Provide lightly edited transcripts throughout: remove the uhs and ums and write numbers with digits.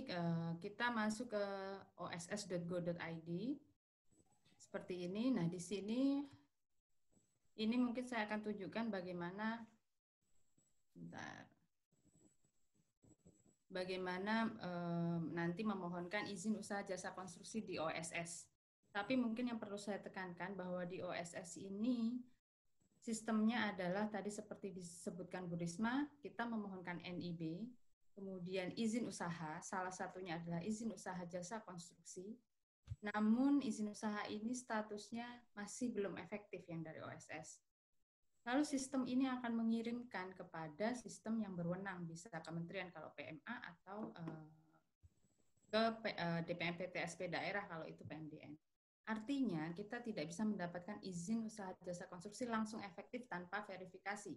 Baik, kita masuk ke oss.go.id seperti ini. Nah, di sini ini mungkin saya akan tunjukkan bagaimana nanti memohonkan izin usaha jasa konstruksi di OSS. Tapi mungkin yang perlu saya tekankan bahwa di OSS ini sistemnya adalah tadi seperti disebutkan Bu Risma, kita memohonkan NIB, kemudian izin usaha, salah satunya adalah izin usaha jasa konstruksi. Namun izin usaha ini statusnya masih belum efektif yang dari OSS. Lalu sistem ini akan mengirimkan kepada sistem yang berwenang, bisa kementerian kalau PMA atau ke DPM PTSP daerah kalau itu PMDN. Artinya kita tidak bisa mendapatkan izin usaha jasa konstruksi langsung efektif tanpa verifikasi.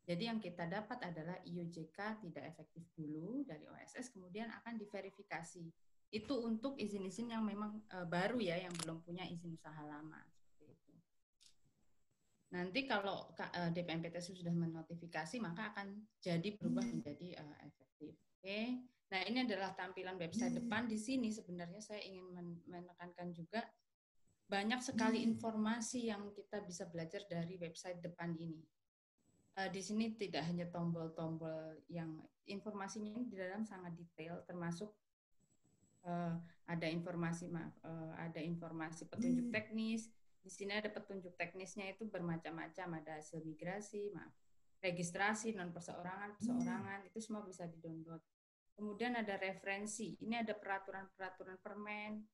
Jadi yang kita dapat adalah IUJK tidak efektif dulu dari OSS, kemudian akan diverifikasi. Itu untuk izin-izin yang memang baru ya, yang belum punya izin usaha lama. Nanti kalau DPMPTS sudah menotifikasi, maka akan jadi berubah menjadi efektif. Oke. Nah, ini adalah tampilan website depan. Di sini sebenarnya saya ingin menekankan juga banyak sekali informasi yang kita bisa belajar dari website depan ini. Di sini tidak hanya tombol-tombol yang informasinya di dalam sangat detail, termasuk ada informasi petunjuk teknis. Di sini ada petunjuk teknisnya itu bermacam-macam, ada hasil migrasi, registrasi, non perseorangan, perseorangan, itu semua bisa di-download. Kemudian ada referensi, ini ada peraturan-peraturan permen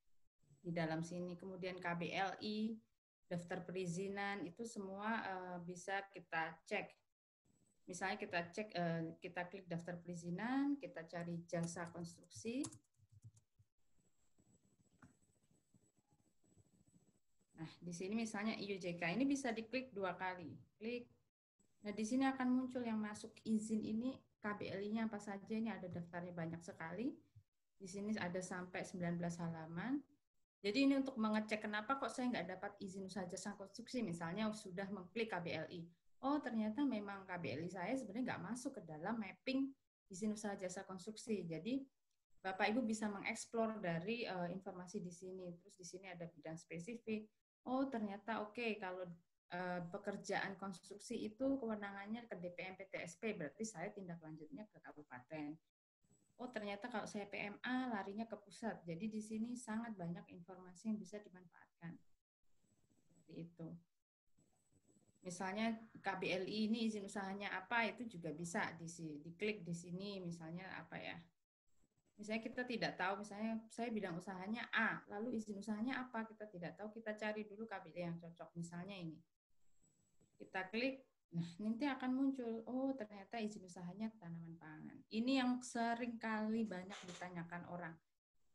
di dalam sini, kemudian KBLI, daftar perizinan, itu semua bisa kita cek. Misalnya kita cek, kita klik daftar perizinan, kita cari jasa konstruksi. Nah, di sini misalnya IUJK ini bisa diklik 2 kali. Klik. Nah, di sini akan muncul yang masuk izin ini KBLI-nya apa saja, ini ada daftarnya banyak sekali. Di sini ada sampai 19 halaman. Jadi ini untuk mengecek kenapa kok saya nggak dapat izin usaha jasa konstruksi, misalnya sudah mengklik KBLI. Oh, ternyata memang KBLI saya sebenarnya nggak masuk ke dalam mapping izin usaha jasa konstruksi. Jadi Bapak Ibu bisa mengeksplor dari informasi di sini. Terus di sini ada bidang spesifik. Oh, ternyata oke, kalau pekerjaan konstruksi itu kewenangannya ke DPM PTSP, berarti saya tindak lanjutnya ke kabupaten. Oh, ternyata kalau saya PMA larinya ke pusat. Jadi di sini sangat banyak informasi yang bisa dimanfaatkan. Seperti itu. Misalnya KBLI ini izin usahanya apa, itu juga bisa diklik di sini, misalnya apa ya. Misalnya kita tidak tahu, misalnya saya bidang usahanya A, lalu izin usahanya apa, kita tidak tahu, kita cari dulu KBLI yang cocok. Misalnya ini. Kita klik, nah nanti akan muncul, oh ternyata izin usahanya tanaman pangan. Ini yang sering kali banyak ditanyakan orang.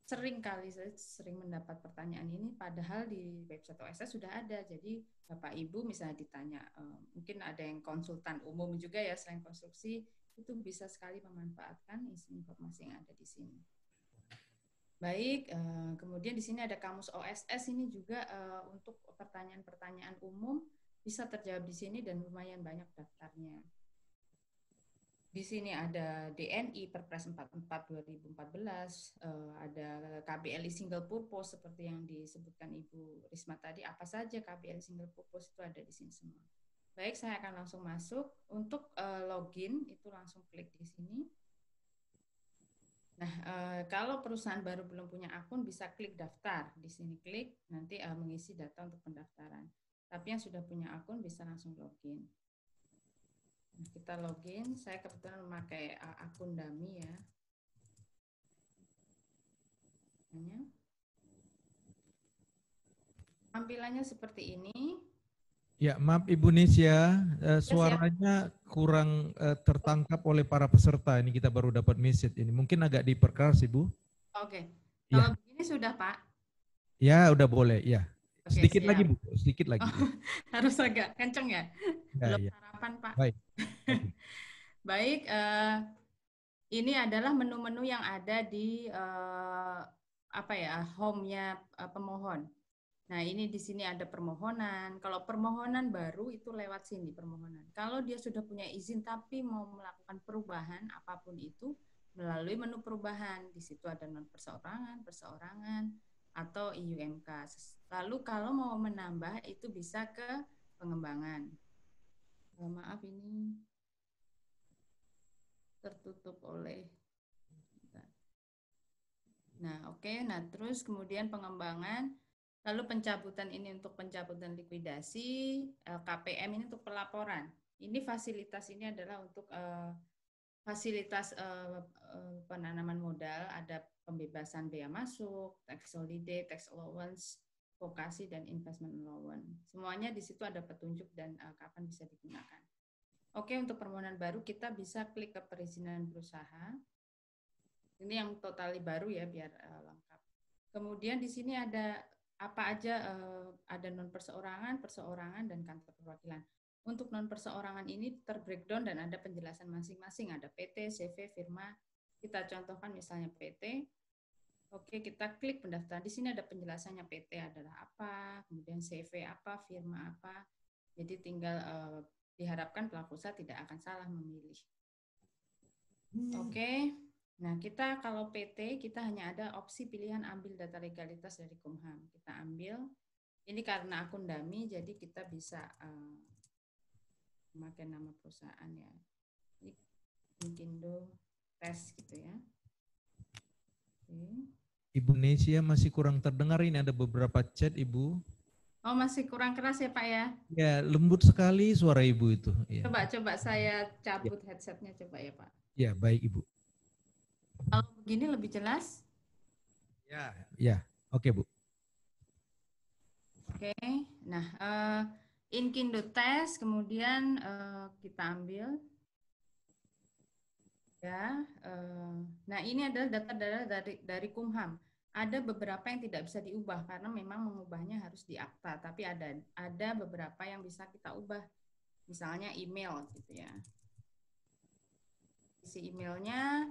Sering kali saya sering mendapat pertanyaan ini, padahal di website OSS sudah ada. Jadi Bapak Ibu misalnya ditanya, mungkin ada yang konsultan umum juga ya selain konstruksi, itu bisa sekali memanfaatkan informasi yang ada di sini. Baik, kemudian di sini ada kamus OSS, ini juga untuk pertanyaan-pertanyaan umum bisa terjawab di sini dan lumayan banyak daftarnya. Di sini ada DNI Perpres 44 2014, ada KBLI single purpose seperti yang disebutkan Ibu Risma tadi. Apa saja KBLI single purpose itu ada di sini semua. Baik, saya akan langsung masuk. Untuk login itu langsung klik di sini. Nah, kalau perusahaan baru belum punya akun bisa klik daftar. Di sini klik, nanti mengisi data untuk pendaftaran. Tapi yang sudah punya akun bisa langsung login. Nah, kita login, saya kebetulan memakai akun dummy ya. Tampilannya seperti ini. Ya, maaf Ibu Nisya, suaranya kurang tertangkap oleh para peserta. Ini kita baru dapat message ini. Mungkin agak diperkeras Ibu. Oke. Ya. Kalau begini sudah Pak? Ya, udah boleh. Ya. Oke, Sedikit siap. lagi Bu, sedikit lagi. Oh, harus agak kenceng ya? Belum Ya. sarapan Pak. Baik. Baik, ini adalah menu-menu yang ada di home-nya pemohon. Nah, ini di sini ada permohonan. Kalau permohonan baru itu lewat sini permohonan. Kalau dia sudah punya izin tapi mau melakukan perubahan apapun itu, melalui menu perubahan. Di situ ada non perseorangan, perseorangan, atau IUMK. Lalu kalau mau menambah itu bisa ke pengembangan. Maaf ini tertutup oleh. Nah, oke. Nah, terus kemudian pengembangan, lalu pencabutan ini untuk pencabutan likuidasi, KPM ini untuk pelaporan. Ini fasilitas ini adalah untuk fasilitas penanaman modal, ada pembebasan bea masuk, tax holiday, tax allowance, vokasi, dan investment allowance. Semuanya di situ ada petunjuk dan kapan bisa digunakan. Oke, untuk permohonan baru kita bisa klik ke perizinan berusaha. Ini yang totali baru ya, biar lengkap. Kemudian di sini ada apa aja, ada non perseorangan, perseorangan, dan kantor perwakilan. Untuk non perseorangan ini terbreakdown dan ada penjelasan masing-masing. Ada PT, CV, firma. Kita contohkan misalnya PT. Oke, kita klik pendaftaran. Di sini ada penjelasannya, PT adalah apa, kemudian CV apa, firma apa. Jadi tinggal diharapkan pelaku usaha tidak akan salah memilih. Oke. Nah, kita kalau PT, kita hanya ada opsi pilihan ambil data legalitas dari Kumham. Kita ambil, ini karena akun dummy, jadi kita bisa memakai nama perusahaan ya. Inkindo tes gitu ya. Oke. Ibu Nesia masih kurang terdengar, ini ada beberapa chat Ibu. Oh, masih kurang keras ya Pak ya? Ya, lembut sekali suara Ibu itu. Ya. Coba saya cabut headsetnya coba ya Pak. Ya, baik Ibu. Kalau begini lebih jelas? Ya, oke Bu. Oke, nah Inkindo tes, kemudian kita ambil. Ya, nah ini adalah data dari Kumham. Ada beberapa yang tidak bisa diubah karena memang mengubahnya harus di akta, tapi ada beberapa yang bisa kita ubah, misalnya email gitu ya. Isi emailnya,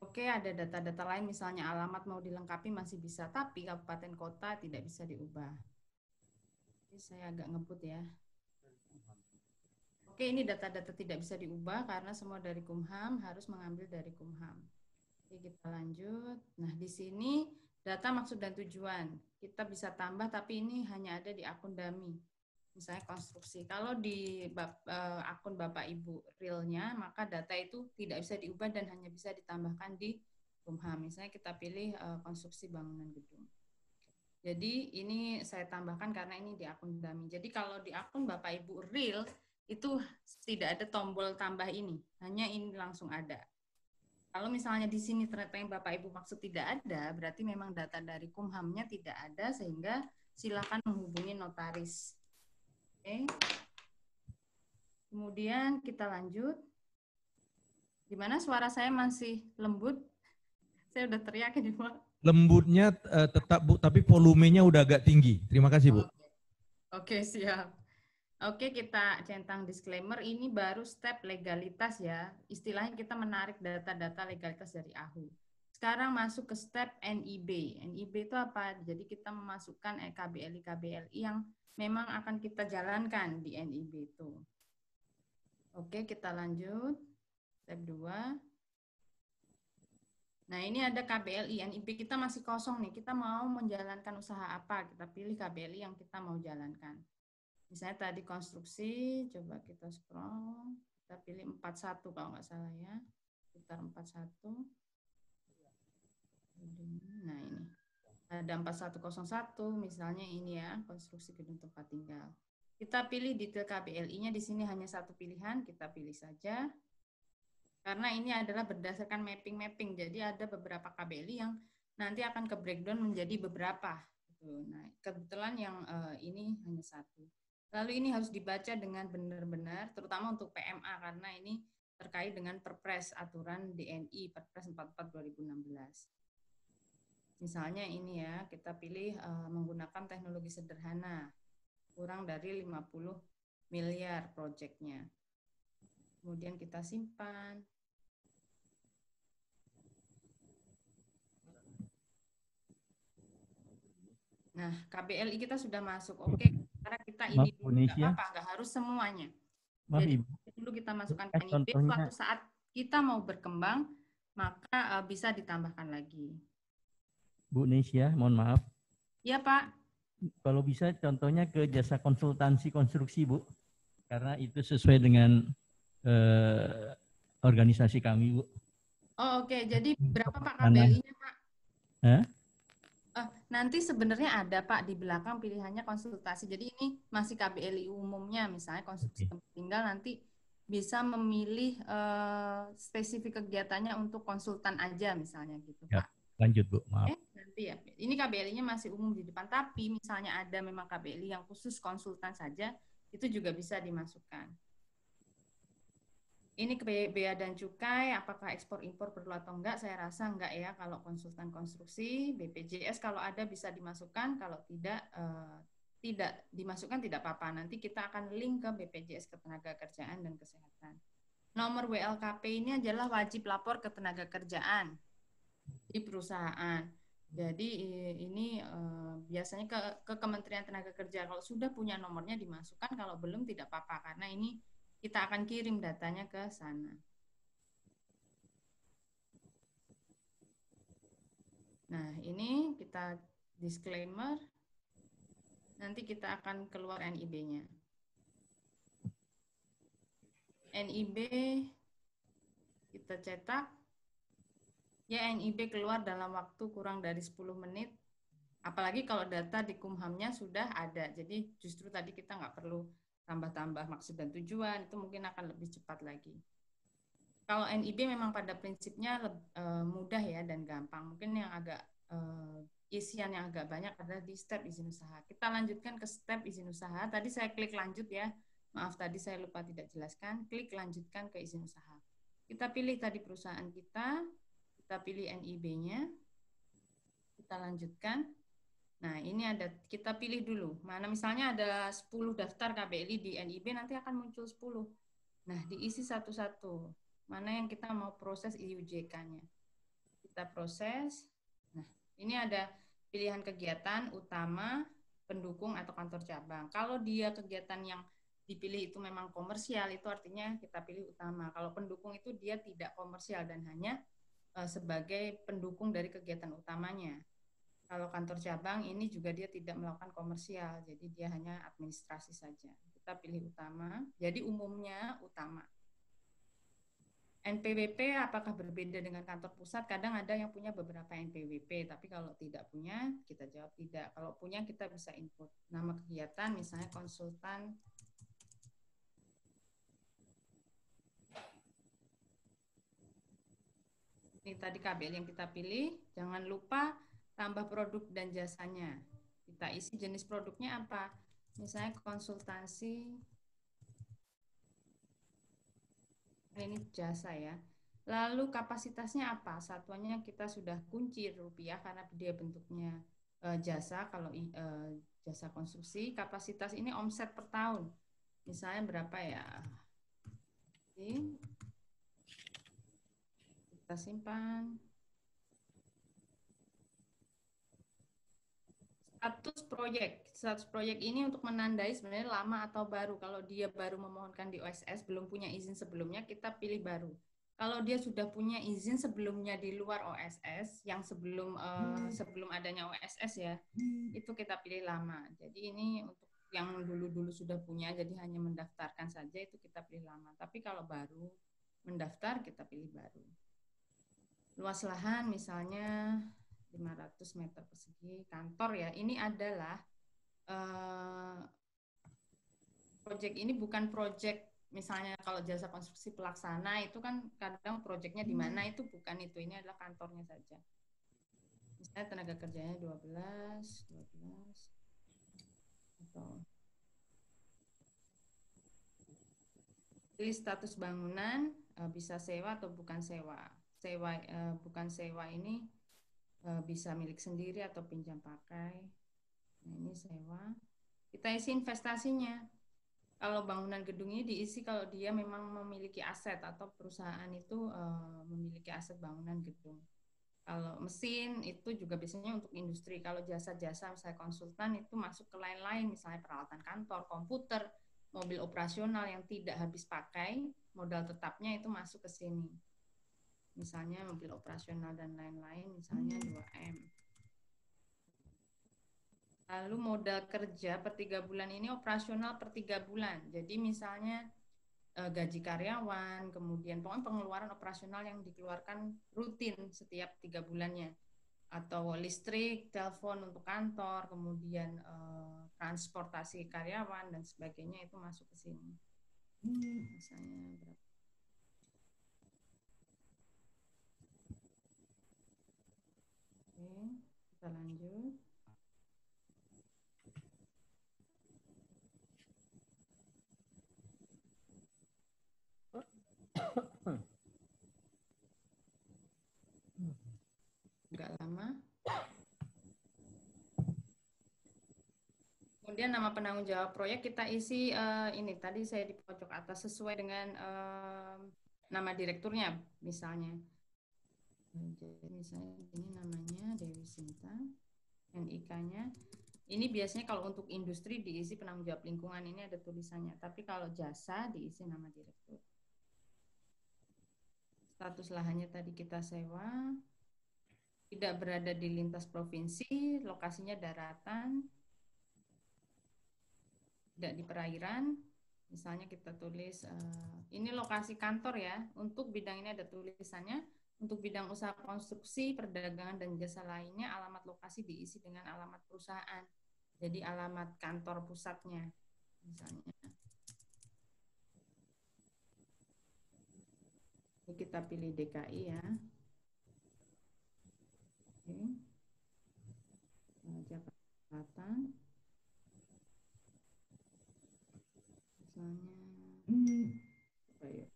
oke, ada data-data lain misalnya alamat mau dilengkapi masih bisa, tapi kabupaten kota tidak bisa diubah. Jadi saya agak ngebut ya. Oke, ini data-data tidak bisa diubah karena semua dari Kumham, harus mengambil dari Kumham. Oke, kita lanjut. Nah, di sini data maksud dan tujuan. Kita bisa tambah, tapi ini hanya ada di akun dummy. Misalnya konstruksi. Kalau di akun Bapak Ibu realnya, maka data itu tidak bisa diubah dan hanya bisa ditambahkan di Kumham. Misalnya kita pilih konstruksi bangunan gedung. Jadi ini saya tambahkan karena ini di akun dummy. Jadi kalau di akun Bapak Ibu real, itu tidak ada tombol tambah ini. Hanya ini langsung ada. Kalau misalnya di sini ternyata yang Bapak Ibu maksud tidak ada, berarti memang data dari Kumhamnya tidak ada, sehingga silakan menghubungi notaris. Oke. Kemudian kita lanjut. Gimana suara saya masih lembut? Saya udah teriak ini, Pak. Lembutnya tetap Bu, tapi volumenya udah agak tinggi. Terima kasih Bu. Oke, siap. Oke, kita centang disclaimer, ini baru step legalitas ya. Istilahnya kita menarik data-data legalitas dari AHU. Sekarang masuk ke step NIB. NIB itu apa? Jadi kita memasukkan KBLI yang memang akan kita jalankan di NIB itu. Oke, kita lanjut. Step 2. Nah, ini ada KBLI. NIB kita masih kosong nih. Kita mau menjalankan usaha apa? Kita pilih KBLI yang kita mau jalankan. Misalnya tadi konstruksi, coba kita scroll, kita pilih 41 kalau nggak salah ya, sekitar 41. Nah ini, ada 4101, misalnya ini ya, konstruksi gedung tempat tinggal. Kita pilih detail KBLI-nya, di sini hanya satu pilihan, kita pilih saja. Karena ini adalah berdasarkan mapping-mapping, jadi ada beberapa KBLI yang nanti akan ke breakdown menjadi beberapa. Nah, kebetulan yang ini hanya satu. Lalu ini harus dibaca dengan benar-benar, terutama untuk PMA, karena ini terkait dengan Perpres, aturan DNI, Perpres 44 2016. Misalnya ini ya, kita pilih menggunakan teknologi sederhana, kurang dari 50 miliar proyeknya. Kemudian kita simpan. Nah, KBLI kita sudah masuk. Oke, sekarang kita ini dulu, nggak apa-apa, nggak harus semuanya. Jadi dulu kita masukkan NIB, suatu saat kita mau berkembang, maka bisa ditambahkan lagi. Bu Nesya, mohon maaf. Ya Pak. Kalau bisa contohnya ke jasa konsultansi konstruksi, Bu. Karena itu sesuai dengan organisasi kami, Bu. Oh oke, jadi berapa Pak KBLI-nya Pak? Nanti sebenarnya ada Pak di belakang pilihannya konsultasi. Jadi ini masih KBLI umumnya, misalnya konstruksi tempat tinggal, nanti bisa memilih spesifik kegiatannya untuk konsultan aja misalnya gitu Ya, Pak. lanjut Bu, maaf. Nanti ya, ini KBLI-nya masih umum di depan, tapi misalnya ada memang KBLI yang khusus konsultan saja, itu juga bisa dimasukkan. Ini ke bea dan cukai, apakah ekspor impor perlu atau enggak? Saya rasa enggak ya kalau konsultan konstruksi. BPJS kalau ada bisa dimasukkan, kalau tidak tidak dimasukkan tidak apa-apa. Nanti kita akan link ke BPJS Ketenagakerjaan dan Kesehatan. Nomor WLKP ini adalah wajib lapor ketenagakerjaan di perusahaan. Jadi ini biasanya ke Kementerian Tenaga Kerja. Kalau sudah punya nomornya dimasukkan, kalau belum tidak apa-apa karena ini kita akan kirim datanya ke sana. Nah, ini kita disclaimer. Nanti kita akan keluar NIB-nya. NIB kita cetak. Ya, NIB keluar dalam waktu kurang dari 10 menit. Apalagi kalau data di Kumhamnya sudah ada. Jadi justru tadi kita nggak perlu tambah-tambah maksud dan tujuan, itu mungkin akan lebih cepat lagi. Kalau NIB memang pada prinsipnya mudah ya dan gampang. Mungkin yang agak isian yang agak banyak adalah di step izin usaha. Kita lanjutkan ke step izin usaha. Tadi saya klik lanjut ya. Maaf tadi saya lupa tidak jelaskan. Klik lanjutkan ke izin usaha. Kita pilih tadi perusahaan kita pilih NIB-nya. Kita lanjutkan. Nah, ini ada, kita pilih dulu. Mana misalnya ada 10 daftar KBLI di NIB, nanti akan muncul 10. Nah, diisi satu-satu. Mana yang kita mau proses IUJK-nya. Kita proses. Nah, ini ada pilihan kegiatan utama, pendukung, atau kantor cabang. Kalau dia kegiatan yang dipilih itu memang komersial, itu artinya kita pilih utama. Kalau pendukung itu dia tidak komersial dan hanya sebagai pendukung dari kegiatan utamanya. Kalau kantor cabang ini juga dia tidak melakukan komersial, jadi dia hanya administrasi saja. Kita pilih utama, jadi umumnya utama. NPWP apakah berbeda dengan kantor pusat? Kadang ada yang punya beberapa NPWP, tapi kalau tidak punya, kita jawab tidak. Kalau punya, kita bisa input nama kegiatan, misalnya konsultan. Ini tadi KBL yang kita pilih, jangan lupa tambah produk dan jasanya. Kita isi jenis produknya apa. Misalnya konsultasi, ini jasa ya. Lalu kapasitasnya apa? Satuannya kita sudah kunci rupiah karena dia bentuknya jasa. Kalau jasa konstruksi, kapasitas ini omset per tahun. Misalnya berapa ya? Kita simpan. Status proyek ini untuk menandai sebenarnya lama atau baru. Kalau dia baru memohonkan di OSS, belum punya izin sebelumnya, kita pilih baru. Kalau dia sudah punya izin sebelumnya di luar OSS, yang sebelum adanya OSS ya, itu kita pilih lama. Jadi ini untuk yang dulu-dulu sudah punya, jadi hanya mendaftarkan saja, itu kita pilih lama. Tapi kalau baru mendaftar, kita pilih baru. Luas lahan misalnya 500 meter persegi kantor ya. Ini adalah proyek ini bukan proyek misalnya kalau jasa konstruksi pelaksana itu kan kadang proyeknya di mana, itu bukan itu. Ini adalah kantornya saja. Misalnya tenaga kerjanya 12 atau pilih status bangunan, bisa sewa atau bukan sewa. Bukan sewa ini bisa milik sendiri atau pinjam pakai. Nah, ini sewa. Kita isi investasinya. Kalau bangunan gedung ini diisi kalau dia memang memiliki aset atau perusahaan itu memiliki aset bangunan gedung. Kalau mesin itu juga biasanya untuk industri. Kalau jasa-jasa misalnya konsultan itu masuk ke lain-lain, misalnya peralatan kantor, komputer, mobil operasional yang tidak habis pakai, modal tetapnya itu masuk ke sini. Misalnya mobil operasional dan lain-lain, misalnya 2M. Lalu modal kerja per 3 bulan ini operasional per 3 bulan. Jadi misalnya gaji karyawan, kemudian pokoknya pengeluaran operasional yang dikeluarkan rutin setiap 3 bulannya. Atau listrik, telepon untuk kantor, kemudian transportasi karyawan dan sebagainya itu masuk ke sini. Misalnya berapa? Oke, kita lanjut. Enggak lama. Kemudian nama penanggung jawab proyek kita isi ini tadi saya di pojok atas sesuai dengan nama direkturnya misalnya. Jadi misalnya ini namanya Dewi Sinta, NIK-nya. Ini biasanya kalau untuk industri diisi penanggung jawab lingkungan, ini ada tulisannya. Tapi kalau jasa diisi nama direktur. Status lahannya tadi kita sewa. Tidak berada di lintas provinsi, lokasinya daratan. Tidak di perairan. Misalnya kita tulis, ini lokasi kantor ya. Untuk bidang ini ada tulisannya. Untuk bidang usaha konstruksi, perdagangan, dan jasa lainnya, alamat lokasi diisi dengan alamat perusahaan. Jadi alamat kantor pusatnya, misalnya. Ini kita pilih DKI ya. Oke. Jakarta Selatan. Misalnya, apa ya?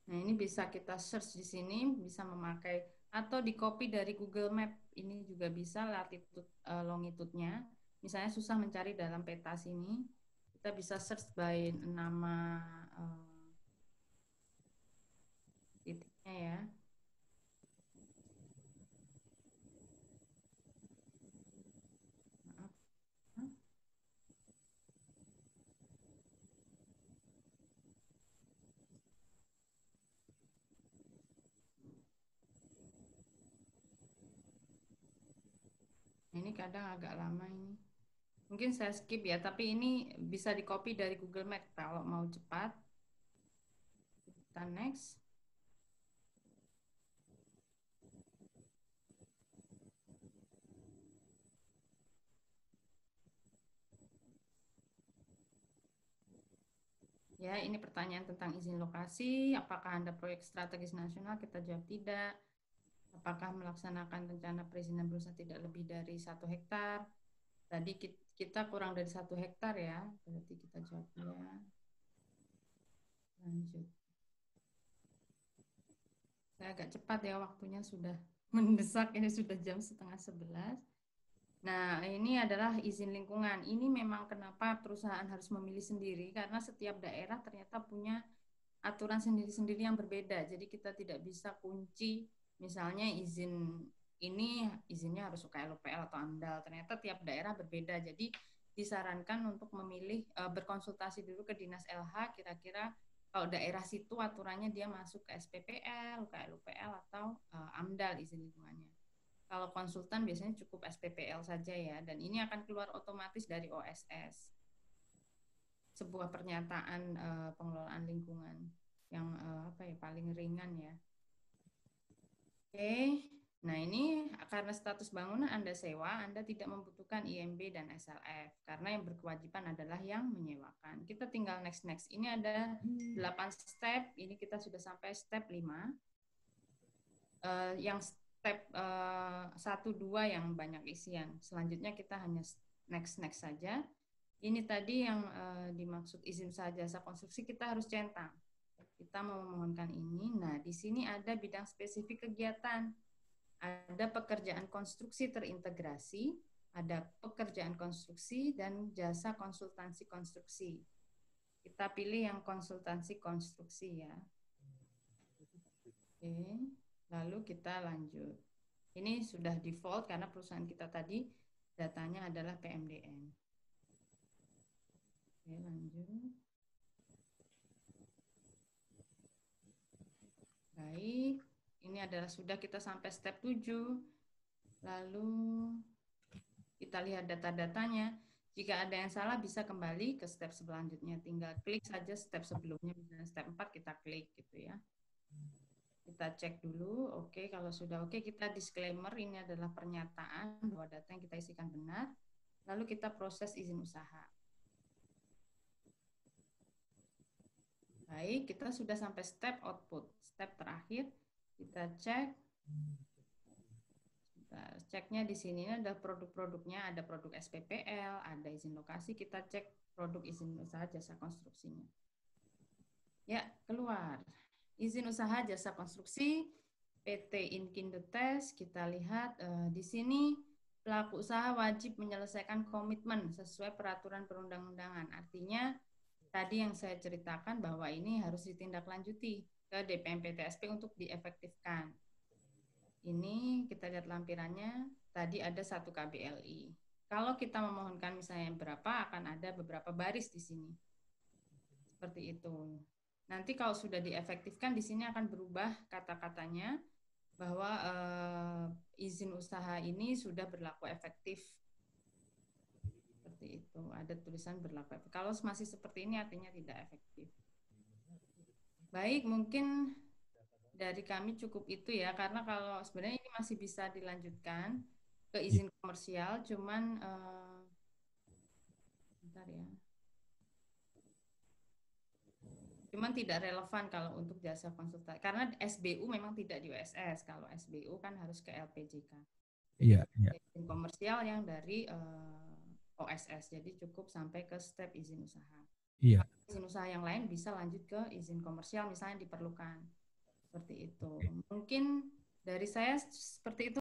Nah, ini bisa kita search di sini, bisa memakai atau di copy dari Google Map. Ini juga bisa latitude longitude-nya. Misalnya susah mencari dalam peta sini, kita bisa search by nama titiknya ya. Maaf. Ini kadang agak lama ini. Mungkin saya skip ya, tapi ini bisa di copy dari Google Map kalau mau cepat. Kita next. Ya, ini pertanyaan tentang izin lokasi. Apakah Anda proyek strategis nasional? Kita jawab tidak. Apakah melaksanakan rencana perizinan berusaha tidak lebih dari 1 hektar? Tadi kita kurang dari 1 hektar ya, berarti kita jawab ya. Lanjut. Saya agak cepat ya, waktunya sudah mendesak, ini sudah jam 10:30. Nah, ini adalah izin lingkungan. Ini memang kenapa perusahaan harus memilih sendiri, karena setiap daerah ternyata punya aturan sendiri-sendiri yang berbeda. Jadi kita tidak bisa kunci, misalnya izin ini izinnya harus UKLUPL atau AMDAL. Ternyata tiap daerah berbeda. Jadi disarankan untuk memilih berkonsultasi dulu ke Dinas LH kira-kira kalau daerah situ aturannya dia masuk ke SPPL, UKLUPL atau AMDAL izin lingkungannya. Kalau konsultan biasanya cukup SPPL saja ya, dan ini akan keluar otomatis dari OSS. Sebuah pernyataan pengelolaan lingkungan yang paling ringan ya. Oke, nah ini karena status bangunan Anda sewa, Anda tidak membutuhkan IMB dan SLF karena yang berkewajiban adalah yang menyewakan. Kita tinggal next. Ini ada 8 step, ini kita sudah sampai step 5. Yang step 1, 2 yang banyak isian. Selanjutnya kita hanya next saja. Ini tadi yang dimaksud izin usaha jasa konstruksi kita harus centang. Kita mau memohonkan ini. Nah, di sini ada bidang spesifik kegiatan. Ada pekerjaan konstruksi terintegrasi, ada pekerjaan konstruksi dan jasa konsultansi konstruksi. Kita pilih yang konsultansi konstruksi ya. Oke, lalu kita lanjut. Ini sudah default karena perusahaan kita tadi datanya adalah PMDN. Oke, lanjut. Baik, ini adalah sudah kita sampai step 7. Lalu kita lihat data-datanya. Jika ada yang salah bisa kembali ke step selanjutnya. Tinggal klik saja step sebelumnya, misalnya step 4 kita klik gitu ya. Kita cek dulu, oke, kalau sudah oke kita disclaimer, ini adalah pernyataan bahwa data yang kita isikan benar. Lalu kita proses izin usaha. Baik, kita sudah sampai step output. Step terakhir, kita cek. Ceknya di sini ada produk-produknya, ada produk SPPL, ada izin lokasi, kita cek produk izin usaha jasa konstruksinya. Ya, keluar. Izin usaha jasa konstruksi, PT Inkindo Tes, kita lihat di sini pelaku usaha wajib menyelesaikan komitmen sesuai peraturan perundang-undangan. Artinya, tadi yang saya ceritakan bahwa ini harus ditindaklanjuti ke DPM PTSP untuk diefektifkan. Ini kita lihat lampirannya, tadi ada 1 KBLI. Kalau kita memohonkan misalnya berapa, akan ada beberapa baris di sini. Seperti itu. Nanti kalau sudah diefektifkan, di sini akan berubah kata-katanya bahwa izin usaha ini sudah berlaku efektif. Seperti itu, ada tulisan berlaku efektif. Kalau masih seperti ini artinya tidak efektif. Baik, mungkin dari kami cukup itu ya, karena kalau sebenarnya ini masih bisa dilanjutkan ke izin komersial, cuman bentar ya. Cuman tidak relevan kalau untuk jasa konsultasi, karena SBU memang tidak di OSS. Kalau SBU kan harus ke LPJK. Iya, iya. Izin komersial yang dari OSS, jadi cukup sampai ke step izin usaha. Iya. Izin usaha yang lain bisa lanjut ke izin komersial misalnya diperlukan. Seperti itu. Mungkin dari saya seperti itu.